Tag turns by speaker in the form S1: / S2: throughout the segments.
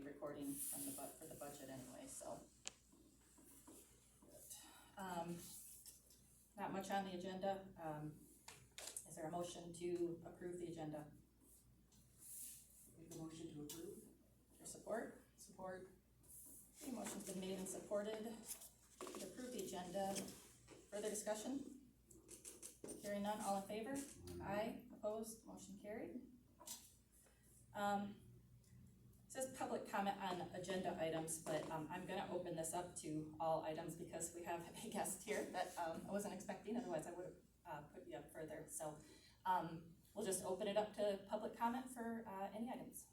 S1: be recording from for the budget anyway, so. Not much on the agenda. Is there a motion to approve the agenda?
S2: Make a motion to approve.
S1: For support?
S2: Support.
S1: Okay, motion's been made and supported to approve the agenda. Further discussion? Hearing none, all in favor? Aye. Opposed? Motion carried. It says public comment on agenda items, but I'm gonna open this up to all items because we have a guest here that I wasn't expecting, otherwise I would have put you up further. So we'll just open it up to public comment for any items.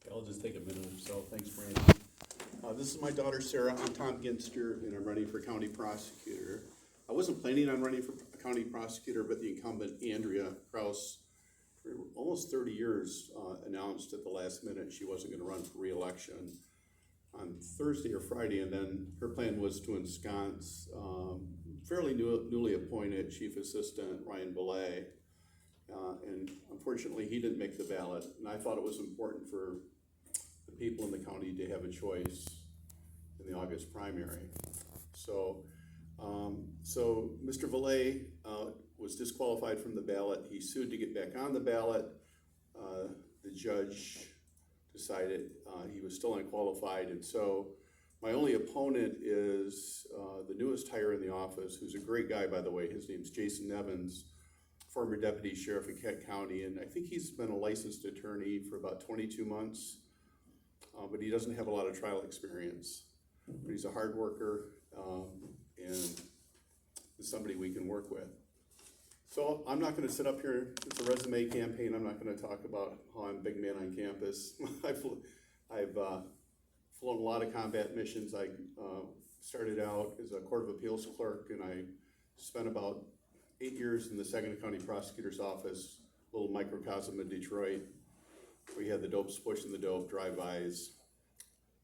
S3: I'll just take a minute or so. Thanks, Brandon. This is my daughter, Sarah. I'm Tom Ginster, and I'm running for county prosecutor. I wasn't planning on running for county prosecutor, but the incumbent, Andrea Kraus, for almost 30 years, announced at the last minute she wasn't going to run for re-election on Thursday or Friday, and then her plan was to ensconce fairly newly appointed Chief Assistant Ryan Belay, and unfortunately he didn't make the ballot, and I thought it was important for the people in the county to have a choice in the August primary. So Mr. Belay was disqualified from the ballot. He sued to get back on the ballot. The judge decided he was still unqualified, and so my only opponent is the newest hire in the office, who's a great guy, by the way. His name's Jason Nevins, former deputy sheriff in Kent County, and I think he's been a licensed attorney for about 22 months, but he doesn't have a lot of trial experience. But he's a hard worker, and is somebody we can work with. So I'm not going to sit up here. It's a resume campaign. I'm not going to talk about how I'm a big man on campus. I've flown a lot of combat missions. I started out as a Court of Appeals clerk, and I spent about 8 years in the Saginaw County Prosecutor's Office, a little microcosm of Detroit. We had the dope push and the dope drive-bys.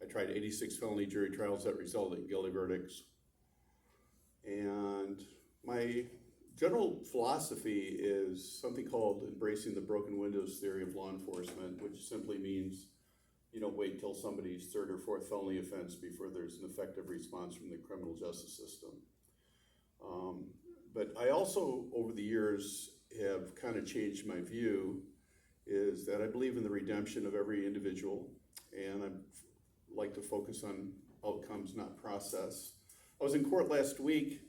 S3: I tried 86 felony jury trials that resulted in guilty verdicts. And my general philosophy is something called embracing the broken windows theory of law enforcement, which simply means you don't wait till somebody's third or fourth felony offense before there's an effective response from the criminal justice system. But I also, over the years, have kind of changed my view, is that I believe in the redemption of every individual, and I like to focus on outcomes, not process. I was in court last week,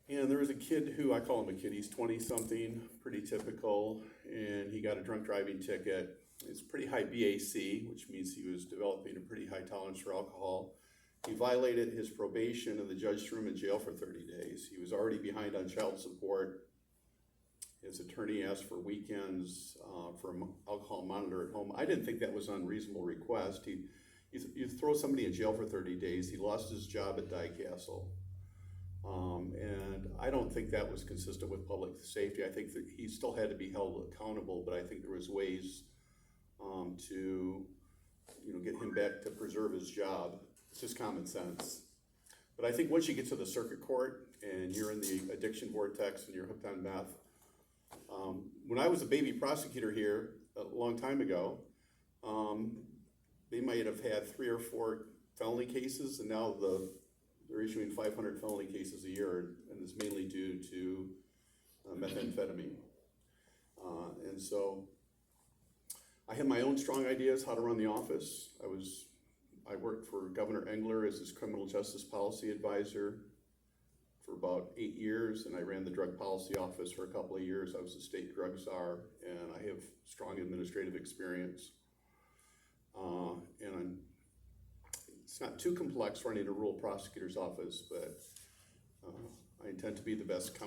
S3: and there was a kid who, I call him a kid, he's 20-something, pretty typical, and he got a drunk driving ticket. It's pretty high BAC, which means he was developing a pretty high tolerance for alcohol. He violated his probation, and the judge threw him in jail for 30 days. He was already behind on child support. His attorney asked for weekends for an alcohol monitor at home. I didn't think that was an unreasonable request. You throw somebody in jail for 30 days. He lost his job at Dye Castle. And I don't think that was consistent with public safety. I think that he still had to be held accountable, but I think there was ways to get him back to preserve his job. It's just common sense. But I think once you get to the circuit court and you're in the addiction vortex and you're hooked on meth, when I was a baby prosecutor here a long time ago, they might have had 3 or 4 felony cases, and now they're issuing 500 felony cases a year, and it's mainly due to methamphetamine. And so I had my own strong ideas how to run the office. I worked for Governor Engler as his criminal justice policy advisor for about 8 years, and I ran the drug policy office for a couple of years. I was the state drug czar, and I have strong administrative experience. And it's not too complex running a rural prosecutor's office, but I intend to be the best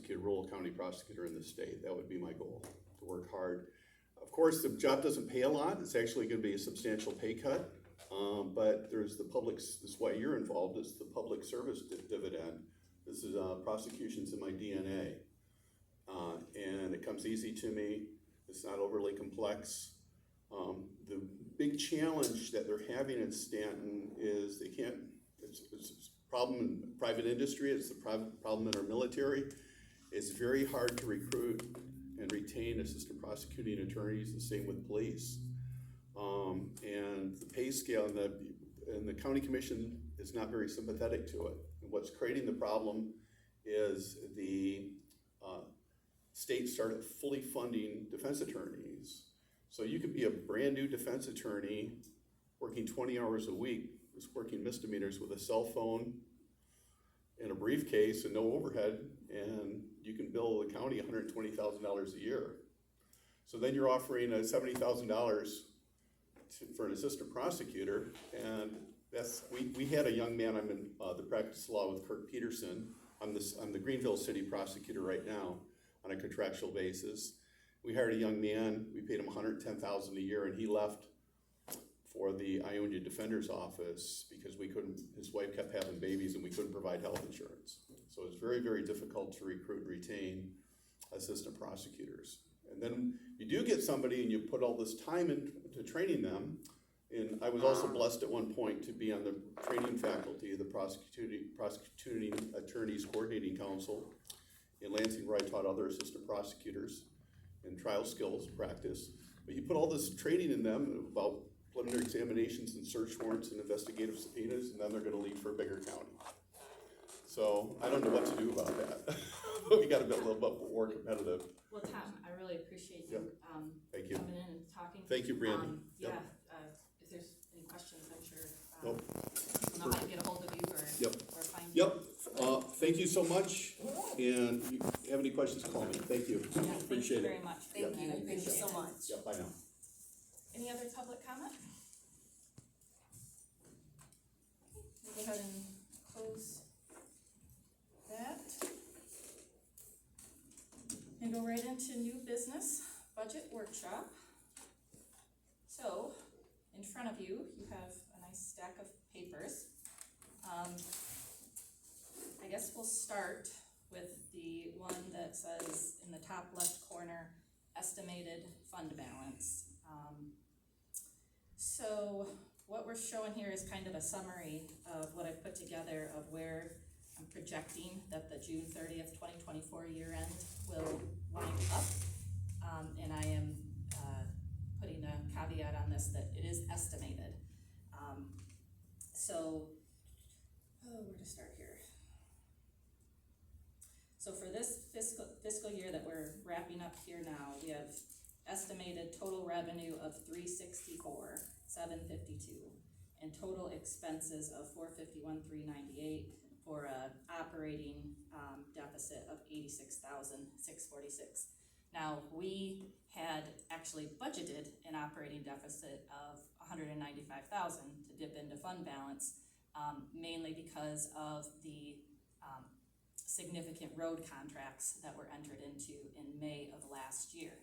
S3: rural county prosecutor in the state. That would be my goal, to work hard. Of course, the job doesn't pay a lot. It's actually going to be a substantial pay cut, but there's this is why you're involved, is the public service dividend. This is prosecutions in my DNA, and it comes easy to me. It's not overly complex. The big challenge that they're having in Stanton is it's a problem in private industry, it's the problem in our military. It's very hard to recruit and retain assistant prosecuting attorneys, the same with police. And the pay scale and the county commission is not very sympathetic to it. And what's creating the problem is the state started fully funding defense attorneys. So you could be a brand new defense attorney working 20 hours a week, just working misdemeanors with a cell phone and a briefcase and no overhead, and you can bill the county $120,000 a year. So then you're offering $70,000 for an assistant prosecutor, and we had a young man. I'm in the practice law with Kirk Peterson. I'm the Greenville City prosecutor right now on a contractual basis. We hired a young man. We paid him $110,000 a year, and he left for the Ionia Defender's Office because his wife kept having babies and we couldn't provide health insurance. So it's very, very difficult to recruit and retain assistant prosecutors. And then you do get somebody and you put all this time into training them. And I was also blessed at one point to be on the training faculty of the Prosecuting Attorneys Coordinating Council in Lansing, where I taught other assistant prosecutors in trial skills practice. But you put all this training in them about preliminary examinations and search warrants and investigative subpoenas, and then they're gonna leave for a bigger county. So I don't know what to do about that. But we gotta be a little bit more competitive.
S1: Well, Tom, I really appreciate you,
S3: Thank you.
S1: coming in and talking.
S3: Thank you, Brandy.
S1: Yeah,
S3: Yep.
S1: If there's any questions, I'm sure,
S3: Nope.
S1: people know how to get a hold of you
S3: Yep.
S1: or find you.
S3: Yep, thank you so much, and if you have any questions, call me. Thank you.
S1: Yeah, thank you
S3: Appreciate
S1: very
S3: it.
S1: much.
S2: Thank you, thank you
S1: Appreciate
S2: so
S1: it.
S2: much.
S3: Yep, bye now.
S1: Any other public comment? We'll go ahead and close that. And go right into new business, budget workshop. So, in front of you, you have a nice stack of papers. I guess we'll start with the one that says in the top left corner, estimated fund balance. So what we're showing here is kind of a summary of what I've put together of where I'm projecting that the June 30th, 2024 year end will wind up. And I am putting a caveat on this that it is estimated. Where to start here? So for this fiscal year that we're wrapping up here now, we have estimated total revenue of $364,752 and total expenses of $451,398 for a operating deficit of $86,646. Now, we had actually budgeted an operating deficit of $195,000 to dip into fund balance, mainly because of the significant road contracts that were entered into in May of last year.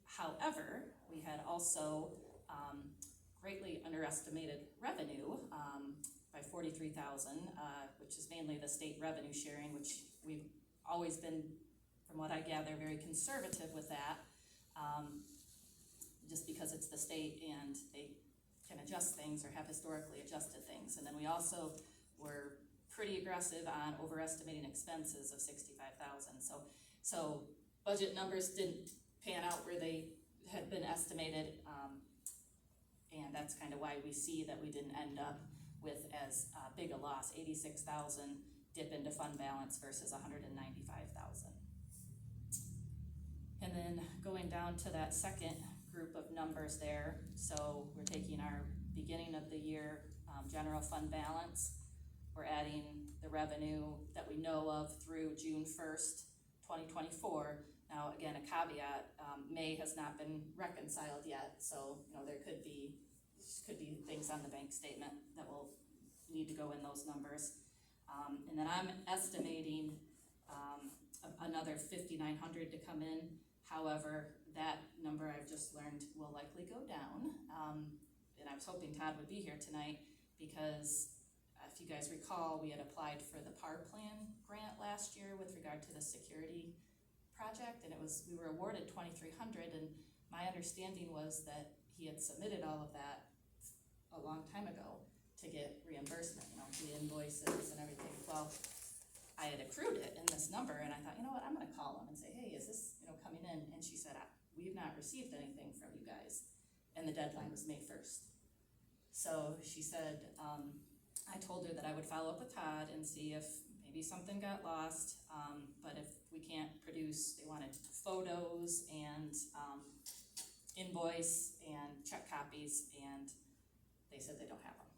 S1: However, we had also greatly underestimated revenue by $43,000, which is mainly the state revenue sharing, which we've always been, from what I gather, very conservative with that, just because it's the state and they can adjust things or have historically adjusted things. And then we also were pretty aggressive on overestimating expenses of $65,000. So budget numbers didn't pan out where they had been estimated, and that's kind of why we see that we didn't end up with as big a loss, $86,000 dip into fund balance versus $195,000. And then going down to that second group of numbers there, so we're taking our beginning of the year general fund balance, we're adding the revenue that we know of through June 1st, 2024. Now, again, a caveat, May has not been reconciled yet, so there could be things on the bank statement that will need to go in those numbers. And then I'm estimating another $5,900 to come in. However, that number I've just learned will likely go down. And I was hoping Todd would be here tonight because if you guys recall, we had applied for the PAR plan grant last year with regard to the security project, and we were awarded $2,300, and my understanding was that he had submitted all of that a long time ago to get reimbursement, the invoices and everything. Well, I had accrued it in this number, and I thought, I'm gonna call him and say, hey, is this, coming in? And she said, we've not received anything from you guys. and the deadline was May 1st. So she said, I told her that I would follow up with Todd and see if maybe something got lost, but if we can't produce, they wanted photos and invoice and check copies, and they said they don't have them,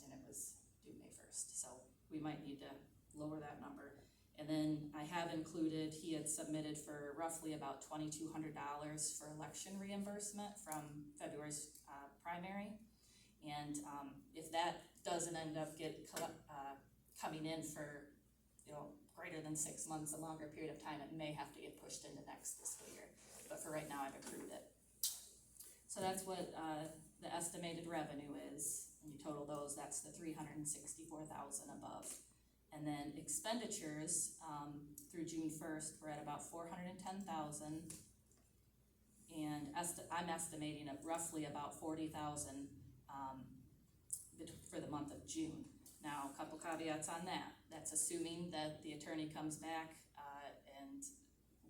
S1: and it was due May 1st, so we might need to lower that number. And then I have included, he had submitted for roughly about $2,200 for election reimbursement from February's primary. And if that doesn't end up coming in for, greater than 6 months, a longer period of time, it may have to get pushed into next fiscal year. But for right now, I've accrued it. So that's what the estimated revenue is. When you total those, that's the $364,000 above. And then expenditures, through June 1st, we're at about $410,000. And I'm estimating at roughly about $40,000 for the month of June. Now, a couple caveats on that. That's assuming that the attorney comes back and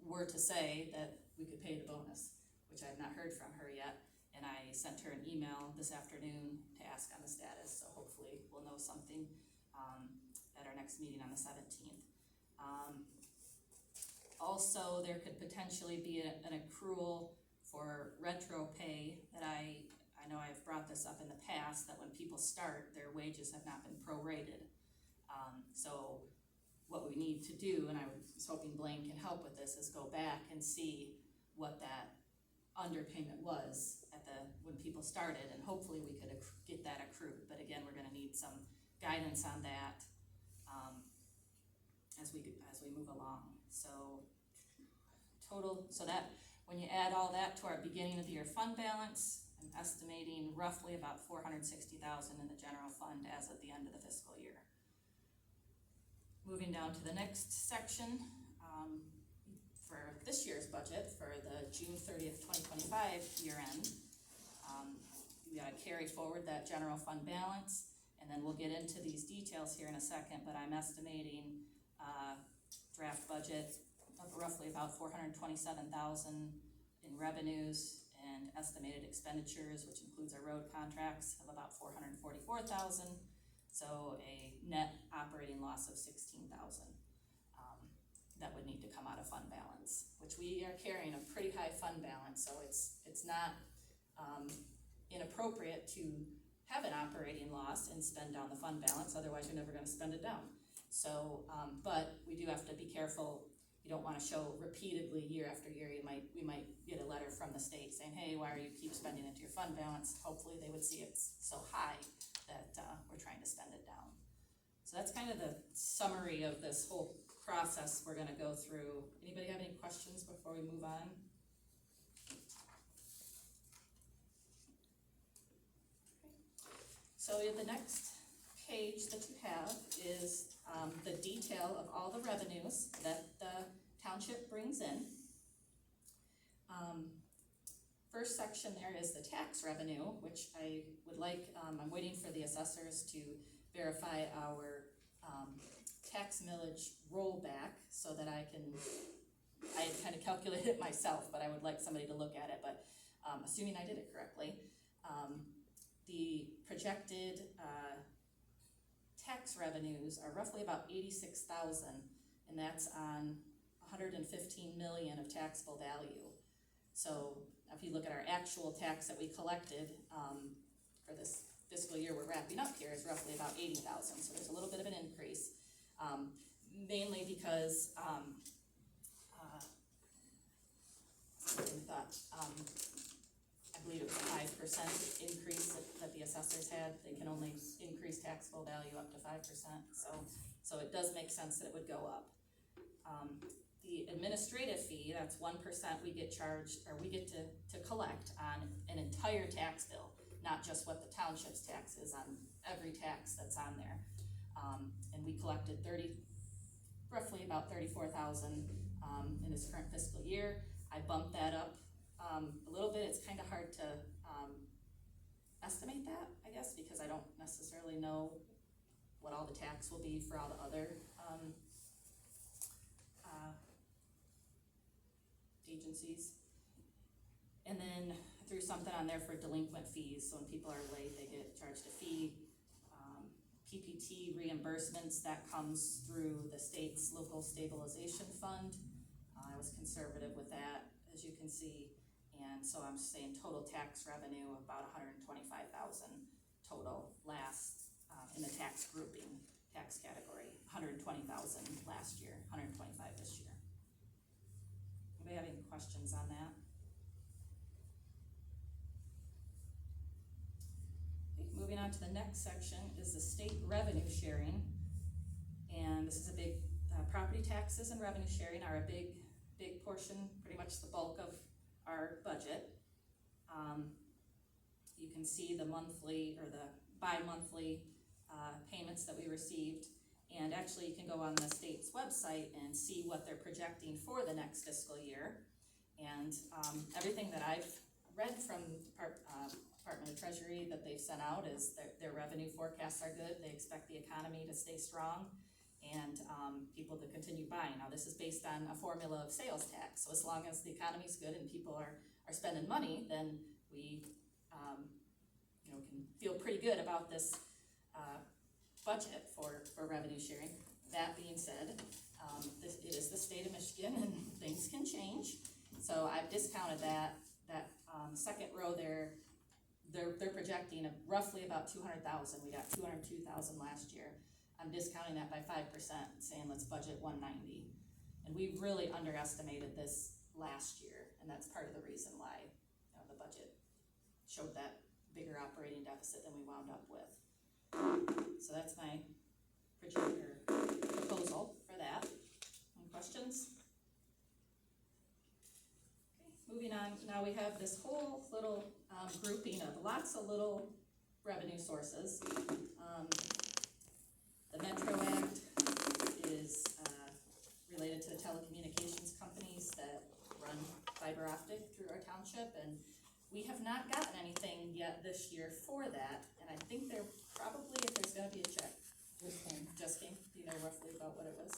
S1: were to say that we could pay the bonus, which I've not heard from her yet. And I sent her an email this afternoon to ask on the status, so hopefully we'll know something at our next meeting on the 17th. Also, there could potentially be an accrual for retro pay that I know I've brought this up in the past, that when people start, their wages have not been prorated. So what we need to do, and I was hoping Blaine can help with this, is go back and see what that underpayment was when people started, and hopefully we could get that accrued. But again, we're gonna need some guidance on that as we move along. So that when you add all that to our beginning of the year fund balance, I'm estimating roughly about $460,000 in the general fund as of the end of the fiscal year. Moving down to the next section, for this year's budget for the June 30th, 2025 year end, we gotta carry forward that general fund balance, and then we'll get into these details here in a second, but I'm estimating draft budget of roughly about $427,000 in revenues, and estimated expenditures, which includes our road contracts, of about $444,000. So a net operating loss of $16,000 that would need to come out of fund balance, which we are carrying a pretty high fund balance, so it's not inappropriate to have an operating loss and spend down the fund balance, otherwise you're never gonna spend it down. So, but we do have to be careful. You don't wanna show repeatedly year after year. We might get a letter from the state saying, hey, why are you keep spending into your fund balance? Hopefully they would see it's so high that we're trying to spend it down. So that's kind of the summary of this whole process we're gonna go through. Anybody have any questions before we move on? So the next page that you have is the detail of all the revenues that the township brings in. First section there is the tax revenue, which I would like, I'm waiting for the assessors to verify our tax millage rollback so that I kind of calculated it myself, but I would like somebody to look at it, but assuming I did it correctly. The projected tax revenues are roughly about $86,000, and that's on $115 million of taxable value. So if you look at our actual tax that we collected for this fiscal year we're wrapping up here, is roughly about $80,000. So there's a little bit of an increase, mainly because I believe it was a 5% increase that the assessors had. They can only increase taxable value up to 5%. So it does make sense that it would go up. The administrative fee, that's 1% we get charged, or we get to collect on an entire tax bill, not just what the township's tax is on every tax that's on there. And we collected roughly about $34,000 in this current fiscal year. I bumped that up a little bit. It's kind of hard to estimate that, I guess, because I don't necessarily know what all the tax will be for all the other agencies. And then through threw something on there for delinquent fees, so when people are late, they get charged a fee. PPT reimbursements, that comes through the state's local stabilization fund. I was conservative with that, as you can see, and so I'm saying total tax revenue of about $125,000 total last, in the tax grouping, tax category, $120,000 last year, $125,000 this year. Anybody have any questions on that? Okay, moving on to the next section is the state revenue sharing. And this is a big, property taxes and revenue sharing are a big portion, pretty much the bulk of our budget. You can see the monthly or the bi-monthly payments that we received. And actually you can go on the state's website and see what they're projecting for the next fiscal year. And everything that I've read from Department of Treasury that they've sent out is their revenue forecasts are good. They expect the economy to stay strong and people to continue buying. Now this is based on a formula of sales tax. So as long as the economy's good and people are spending money, then we can feel pretty good about this budget for revenue sharing. That being said, it is the state of Michigan and things can change. So I've discounted that second row there. They're projecting roughly about 200,000. We got 202,000 last year. I'm discounting that by 5%, saying let's budget 190. And we really underestimated this last year, and that's part of the reason why the budget showed that bigger operating deficit than we wound up with. So that's my proposal for that. Any questions? Okay, moving on, now we have this whole little grouping of lots of little revenue sources. The Metro Act is related to the telecommunications companies that run fiber optic through our township, and we have not gotten anything yet this year for that, and I think there probably, if there's gonna be a check, just came, do you know roughly about what it was,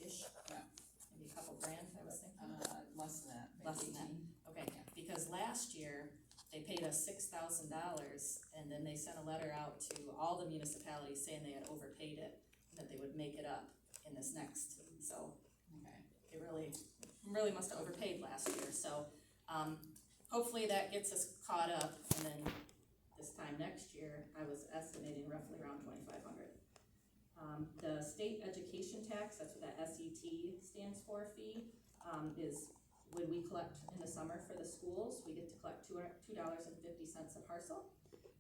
S1: ish?
S2: Yeah.
S1: Maybe a couple grand, I was thinking.
S2: Less than that.
S1: Less than that, okay, because last year, they paid us $6,000, and then they sent a letter out to all the municipalities saying they had overpaid it, and that they would make it up in this next, so.
S2: Okay.
S1: It really must have overpaid last year, so, hopefully that gets us caught up, and then this time next year, I was estimating roughly around 2,500. The state education tax, that's what that SET stands for, fee, is when we collect in the summer for the schools, we get to collect $2.50 a parcel.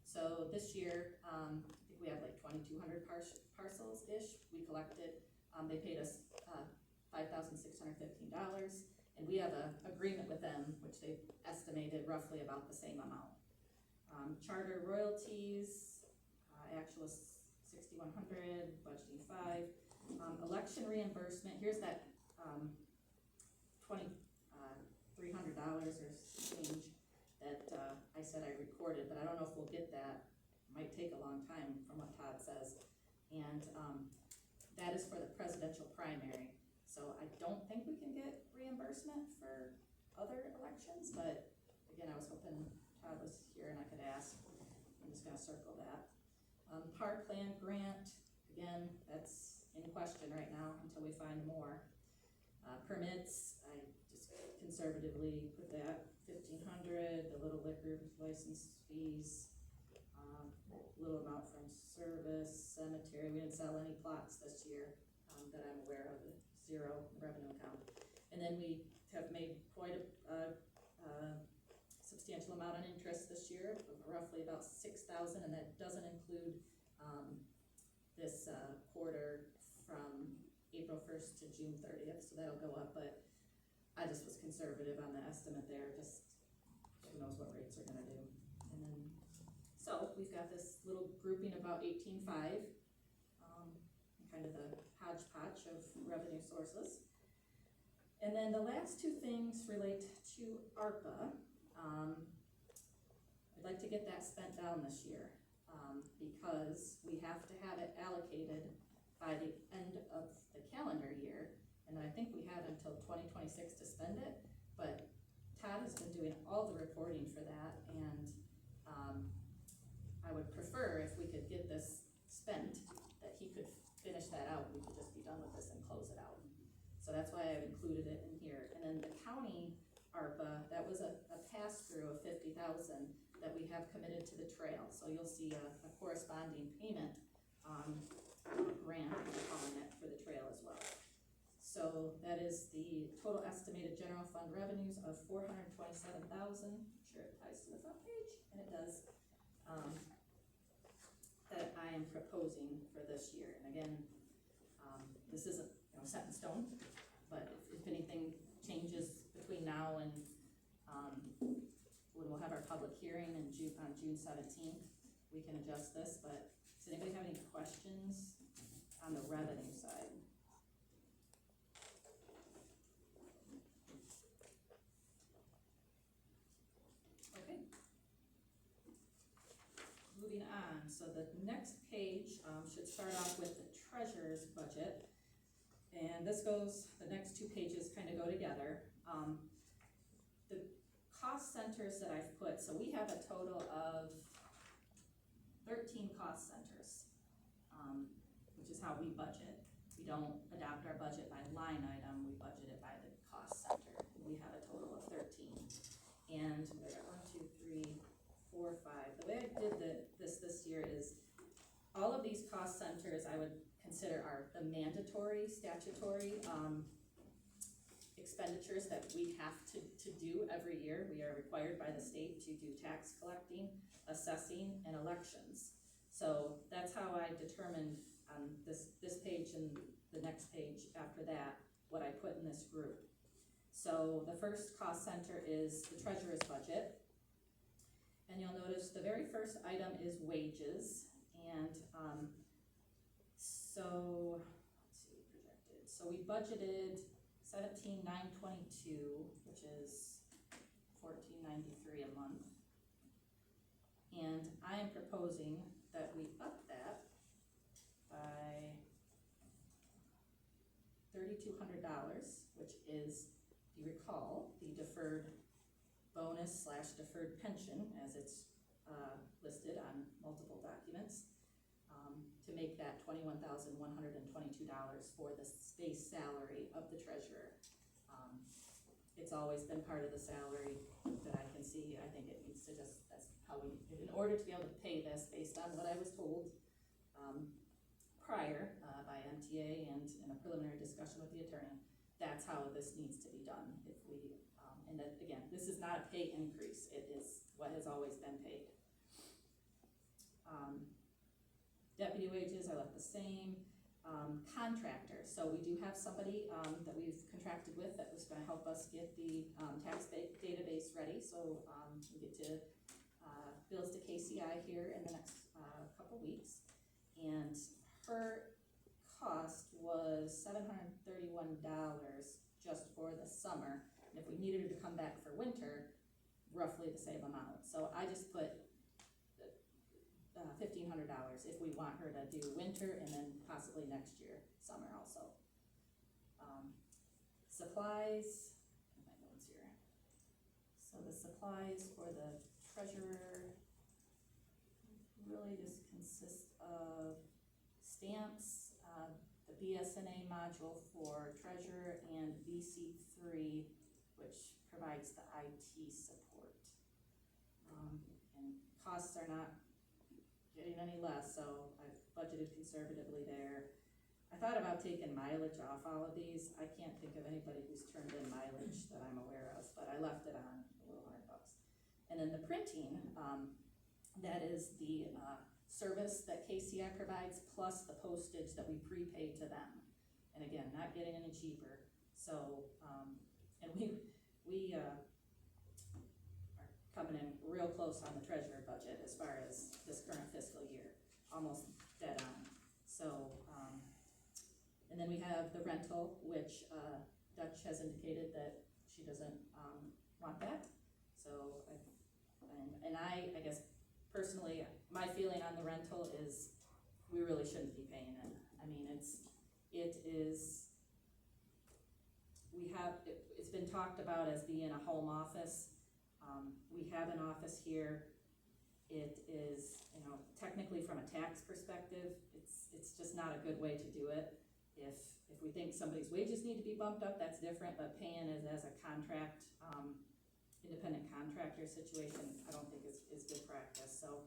S1: So this year, I think we have like 2,200 parcels-ish. We collected, they paid us $5,615, and we have an agreement with them, which they've estimated roughly about the same amount. Charter royalties, actual is 6,100, budgeting 5. Election reimbursement, here's that $300 or change that I said I recorded, but I don't know if we'll get that. Might take a long time from what Todd says. And that is for the presidential primary. So I don't think we can get reimbursement for other elections, but again, I was hoping Todd was here and I could ask. I'm just gonna circle that. Park land grant, again, that's in question right now until we find more. Permits, I just conservatively put that 1,500, the little liquor license fees, little amount from service, cemetery. We didn't sell any plots this year that I'm aware of, 0 revenue account. And then we have made quite a substantial amount on interest this year, roughly about 6,000, and that doesn't include this quarter from April 1st to June 30th, so that'll go up, but I just was conservative on the estimate there, just who knows what rates are gonna do. And then, so we've got this little grouping about 18.5, kind of the hodgepodge of revenue sources. And then the last two things relate to ARPA. I'd like to get that spent down this year, because we have to have it allocated by the end of the calendar year, and I think we have until 2026 to spend it, but Todd has been doing all the reporting for that, and would prefer if we could get this spent, that he could finish that out, we could just be done with this and close it out. So that's why I've included it in here. And then the county ARPA, that was a pass-through of 50,000 that we have committed to the trail. So you'll see a corresponding payment, grant, we're calling it, for the trail as well. So that is the total estimated general fund revenues of $427,000. I'm sure it ties to the front page, and it does. That I am proposing for this year. And again, this isn't, set in stone, but if anything changes between now and when we'll have our public hearing on June 17th, we can adjust this. But does anybody have any questions on the revenue side? Okay. Moving on, so the next page should start off with the treasurer's budget. And this goes, the next two pages kind of go together. The cost centers that I've put, so we have a total of 13 cost centers, which is how we budget. We don't adopt our budget by line item, we budget it by the cost center. We have a total of 13. And we got 1, 2, 3, 4, 5. The way I did this year is all of these cost centers I would consider are the mandatory statutory expenditures that we have to do every year. We are required by the state to do tax collecting, assessing, and elections. So that's how I determined on this page and the next page after that what I put in this group. So the first cost center is the treasurer's budget. And you'll notice the very first item is wages. And so, let's see, projected. So we budgeted $17,922, which is $14.93 a month. And I am proposing that we up that by $3,200, which is, if you recall, the deferred bonus / deferred pension, as it's listed on multiple documents, to make that $21,122 for the base salary of the treasurer. It's always been part of the salary that I can see. I think it needs to just, that's how we, in order to be able to pay this based on what I was told prior by MTA and in a preliminary discussion with the attorney, that's how this needs to be done. If we, and that, again, this is not a pay increase, it is what has always been paid. Deputy wages I left the same. Contractor, so we do have somebody that we've contracted with that was going to help us get the tax database ready. So we get to bills to KCI here in the next couple weeks, and her cost was $731 just for the summer. And if we needed her to come back for winter, roughly the same amount. So I just put $1,500 if we want her to do winter and then possibly next year, summer also. Supplies, my notes here. So the supplies for the treasurer really just consist of stamps, the BSNA module for treasurer, and VC3, which provides the IT support. And costs are not getting any less, so I've budgeted conservatively there. I thought about taking mileage off all of these. I can't think of anybody who's turned in mileage that I'm aware of, but I left it on a little $100. And then the printing, that is the service that KCI provides plus the postage that we prepay to them. And again, not getting any cheaper. So, and we are coming in real close on the treasurer budget as far as this current fiscal year, almost dead on. So, and then we have the rental, which Dutch has indicated that she doesn't want that. So, I guess personally, my feeling on the rental is we really shouldn't be paying it. I mean, it's been talked about as being a home office. We have an office here. it is, you know, technically from a tax perspective, it's just not a good way to do it. If we think somebody's wages need to be bumped up, that's different, but paying it as a contract, independent contractor situation, I don't think is good practice, so,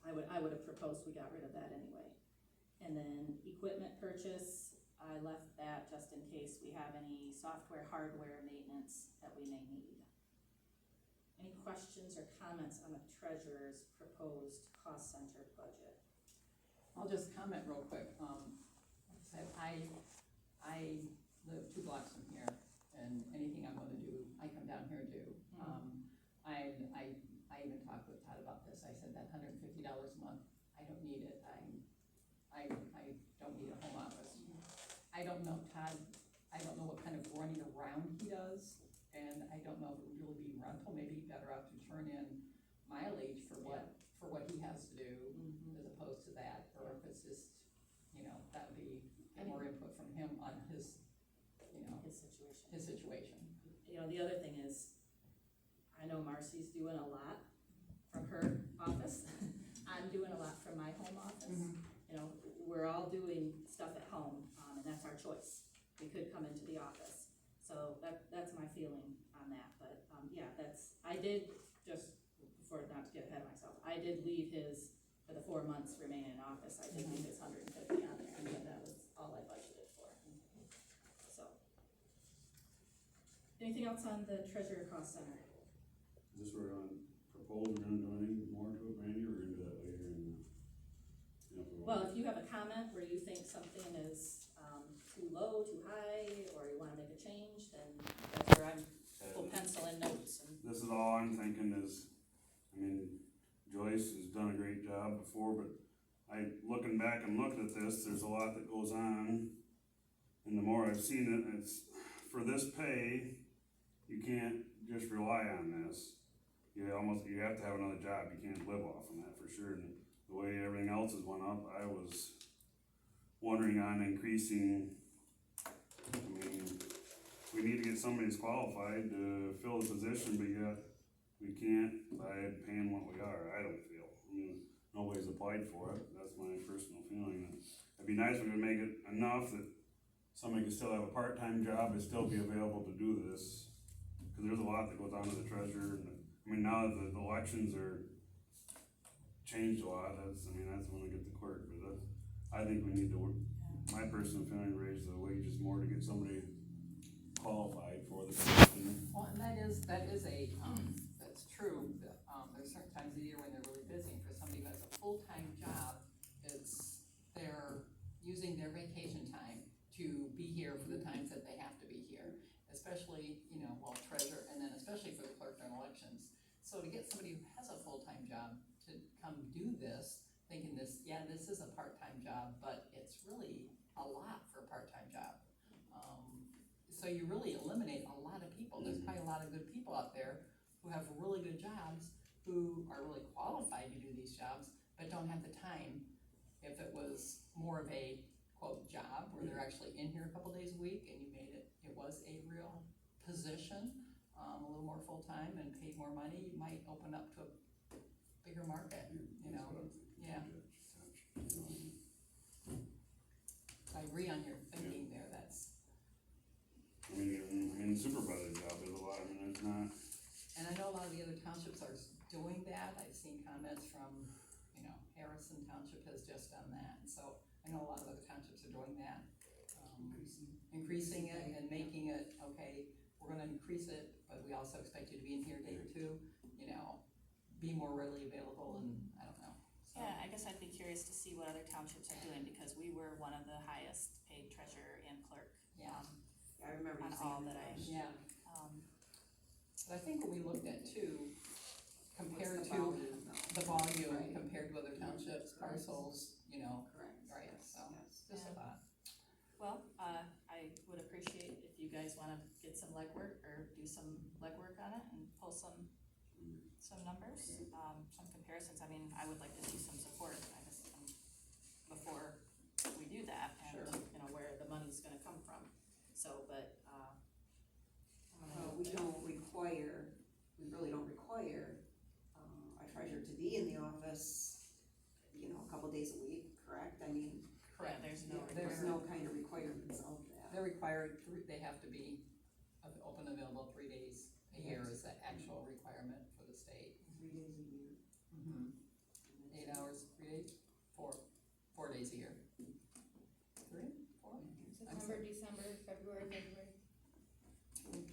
S1: I would have proposed we got rid of that anyway. And then equipment purchase, I left that just in case we have any software, hardware maintenance that we may need. Any questions or comments on the treasurer's proposed cost center budget?
S4: I'll just comment real quick. Like I said, I live 2 blocks from here, and anything I'm gonna do, I come down here and do. I even talked with Todd about this. I said that $150 a month, I don't need it. I don't need a home office. I don't know, Todd, I don't know what kind of running around he does, and I don't know if it would really be rental. Maybe better off to turn in mileage for what he has to do, as opposed to that, or if it's just, you know, that would be more input from him on his, you know,
S1: His situation.
S4: his situation.
S1: You know, the other thing is, I know Marcy's doing a lot from her office. I'm doing a lot from my home office. You know, we're all doing stuff at home, and that's our choice. We could come into the office. So that's my feeling on that, but, yeah, I did, just before, not to get ahead of myself, I did leave his, for the 4 months remaining in office, I did leave his 150 on there, and that was all I budgeted for. So. Anything else on the treasurer cost center?
S5: Is this where we're on propose, we're gonna do anything more to it, Randy, or we're gonna do that later in
S1: Well, if you have a comment where you think something is, too low, too high, or you wanna make a change, then that's where we'll pencil in notes and.
S5: This is all I'm thinking is, I mean, Joyce has done a great job before, but looking back and looking at this, there's a lot that goes on. And the more I've seen it, it's, for this pay, you can't just rely on this. You have to have another job, you can't live off of that for sure. And the way everything else has went up, I was wondering on increasing. I mean, we need to get somebody who's qualified to fill the position, but yet we can't by paying what we are, I don't feel. I mean, nobody's applied for it, that's my personal feeling. It'd be nice if we could make it enough that somebody could still have a part-time job and still be available to do this. Cause there's a lot that goes on to the treasurer, and I mean, now that the elections are changed a lot, that's when I get the clerk, but I think we need to work, my personal feeling, raise the wages more to get somebody qualified for the position.
S4: Well, and that is that's true. There's certain times of the year when they're really busy. For somebody who has a full-time job, they're using their vacation time to be here for the times that they have to be here, especially, you know, treasurer, and then especially for the clerk during elections. So to get somebody who has a full-time job to come do this, thinking this is a part-time job, but it's really a lot for a part-time job. So you really eliminate a lot of people. There's probably a lot of good people out there who have really good jobs, who are really qualified to do these jobs, but don't have the time. If it was more of a, quote, job, where they're actually in here a couple days a week, and you made it was a real position, a little more full-time and paid more money, you might open up to a bigger market, you know? Yeah. I agree on your thinking there, that's.
S5: I mean, supervisor job is a lot, I mean, it's not.
S4: And I know a lot of the other townships are doing that. I've seen comments from, you know, Harrison Township has just done that, and so I know a lot of other townships are doing that. Increasing it and making it, okay, we're gonna increase it, but we also expect you to be in here a day or two, you know, be more readily available, and I don't know. So.
S1: Yeah, I guess I'd be curious to see what other townships are doing, because we were one of the highest paid treasurer and clerk.
S4: Yeah.
S2: I remember
S1: On
S2: you
S1: all
S2: saying
S1: that I-
S4: Yeah, but I think what we looked at too, compared
S2: What's the
S4: to
S2: volume, though?
S4: the volume
S2: Right.
S4: compared to other townships, parcels, you know,
S2: Correct.
S4: right,
S2: Yes,
S4: so,
S2: yes.
S4: just a
S1: Yeah.
S4: thought.
S1: Well, I would appreciate if you guys wanna get some legwork, or do some legwork on it, and pull some numbers, some comparisons. I mean, I would like to see some support, before we do that, and,
S4: Sure.
S1: you know, where the money's gonna come from. So, but, I'm gonna
S2: We really don't require,
S4: required, they have to be open available 3 days a year is the actual requirement for the state.
S2: 3 days a year.
S4: Mm-hmm. 8 hours, 3 days, 4 days a year. 3, 4?
S6: September, December, February.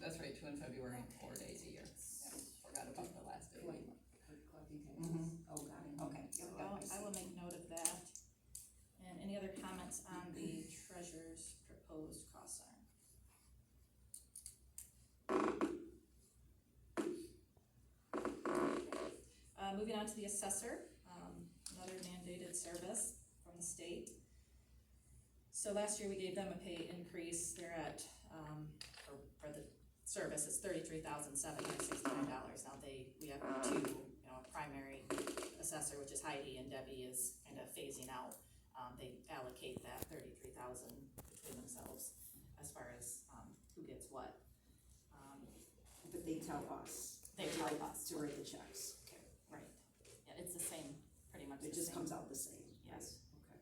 S4: That's right, 2 in February and 4 days a year. Yeah, forgot about the last day.
S2: Like, collecting taxes.
S4: Mhm.
S2: Oh, got it, okay.
S1: So
S2: Yep, I
S1: I
S2: see.
S1: will make note of that. And any other comments on the treasurer's proposed cost center? Moving on to the assessor, another mandated service from the state. So last year we gave them a pay increase, they're at, for the service, it's $33,769. Now we have two, a primary assessor, which is Heidi, and Debbie is kind of phasing out. They allocate that $33,000 between themselves as far as, who gets what.
S2: But they tell us.
S1: They tell us.
S2: To write the checks. Okay.
S1: Right, yeah, it's the same, pretty much the
S2: It
S1: same.
S2: just comes out the same.
S1: Yes.
S2: Okay.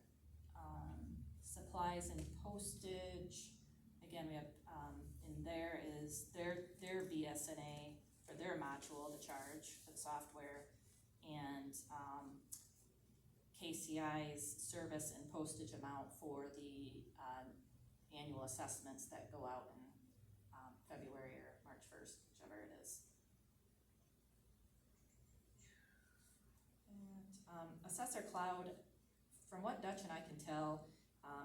S1: Supplies and postage, again, we have, in there is their BSNA for their module, the charge for the software, and, KCI's service and postage amount for the, annual assessments that go out in, February or March 1st, whichever it is. And, Assessor Cloud, from what Dutch and I can tell,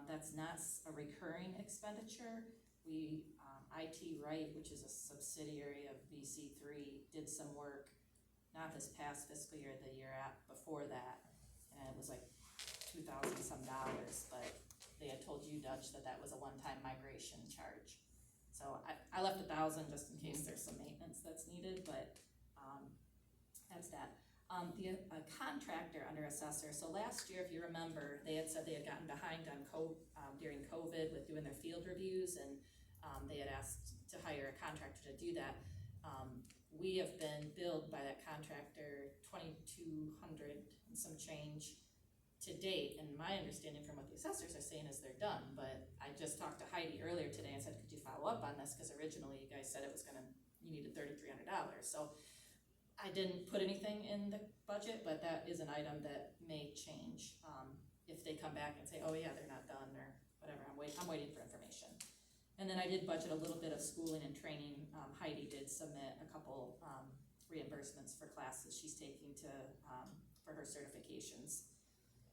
S1: that's not a recurring expenditure. We, IT Right, which is a subsidiary of VC3, did some work, not this past fiscal year, the year before that, and it was like $2,000 some, but they had told you, Dutch, that was a one-time migration charge. So I left 1,000 just in case there's some maintenance that's needed, but, that's that. The contractor under assessor, so last year, if you remember, they had said they had gotten behind on during COVID with doing their field reviews, and they had asked to hire a contractor to do that. We have been billed by that contractor $2,200 and some change to date, and my understanding from what the assessors are saying is they're done, but I just talked to Heidi earlier today and said, could you follow up on this, because originally you guys said you needed $3,300, so I didn't put anything in the budget, but that is an item that may change, if they come back and say, oh yeah, they're not done, or whatever, I'm waiting for information. And then I did budget a little bit of schooling and training. Heidi did submit a couple, reimbursements for classes she's taking for her certifications.